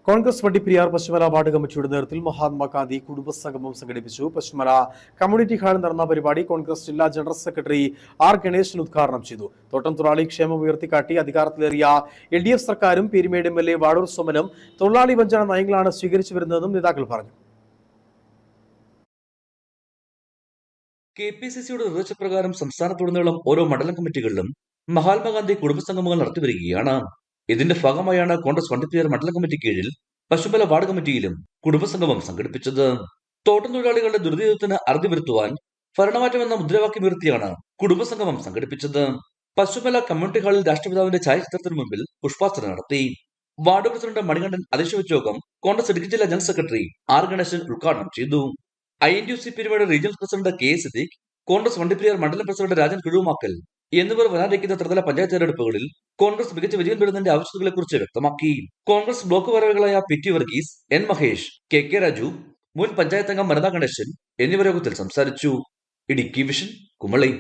Congress Vandiperiyar പശ്ചിമല ward കമ്മിറ്റിയുടെ നേതൃത്വത്തിൽ മഹാത്മാഗാന്ധി കുടുംബസംഗമം സംഘടിപ്പിച്ചു. പശ്ചിമല കമ്മ്യൂണിറ്റി ഹാളിൽ നടന്ന പരിപാടി കോൺഗ്രസ് ജില്ലാ ജനറൽ സെക്രട്ടറി ആർ ഗണേശൻ ഉദ്ഘാടനം ചെയ്തു. തോട്ടം തൊഴിലാളി ക്ഷേമം ഉയർത്തിക്കാട്ടി അധികാരത്തിലേറിയ LDF സർക്കാരും പീരുമേട് MLA വാടൂർ സോമനും തൊഴിലാളി വഞ്ചന നയങ്ങളാണ് സ്വീകരിച്ചു വരുന്നതെന്നും നേതാക്കൾ പറഞ്ഞു. KPCCയുടെ നിർദ്ദേശപ്രകാരം സംസ്ഥാനത്തുടനീളം ഓരോ മണ്ഡലം കമ്മിറ്റികളിലും മഹാത്മാഗാന്ധി കുടുംബസംഗമങ്ങൾ നടത്തിവരികയാണ്. ഇതിന്റെ ഭാഗമായാണ് കോൺഗ്രസ് വണ്ടിപ്പെരിയാർ മണ്ഡലം കമ്മിറ്റി കീഴിൽ പശ്ചിമല വാർഡ് കമ്മിറ്റിയിലും കുടുംബസംഗമം സംഘടിപ്പിച്ചത്. തോട്ടം തൊഴിലാളികളുടെ ദുരിതത്തിന് അറുതി വരുത്തുവാൻ ഭരണമാറ്റം എന്ന മുദ്രാവാക്യം ഉയർത്തിയാണ് കുടുംബസംഗമം സംഘടിപ്പിച്ചത്. പശ്ചിമല കമ്മ്യൂണിറ്റി ഹാളിൽ രാഷ്ട്രപിതാവിന്റെ ഛായാചിത്രത്തിന് മുമ്പിൽ പുഷ്പാർച്ചന നടത്തി. വാർഡ് പ്രസിഡന്റ് മണികണ്ഠൻ അധ്യക്ഷ വഹിച്ച യോഗം കോൺഗ്രസ് ഇടുക്കി ജില്ലാ ജനറൽ സെക്രട്ടറി ആർ ഗണേശൻ ഉദ്ഘാടനം ചെയ്തു. INTUC Peermade regional president KA Siddique, Congress Vandiperiyar മണ്ഡലം പ്രസിഡന്റ് രാജൻ കിഴുമാക്കൽ എന്നിവർ വരാനിരിക്കുന്ന ത്രിതല പഞ്ചായത്ത് തെരഞ്ഞെടുപ്പുകളിൽ കോൺഗ്രസ് മികച്ച വിജയം നേടുന്നതിന്റെ ആവശ്യകതകളെക്കുറിച്ച് വ്യക്തമാക്കി. കോൺഗ്രസ് ബ്ലോക്ക് ഭാരവാഹികളായ PT Varghese, N Mahesh, KK Raju, മുൻ പഞ്ചായത്ത് അംഗം വനിതാ ഗണേശൻ എന്നിവർ യോഗത്തിൽ സംസാരിച്ചു. ഇടുക്കി വിഷൻ, കുമളി.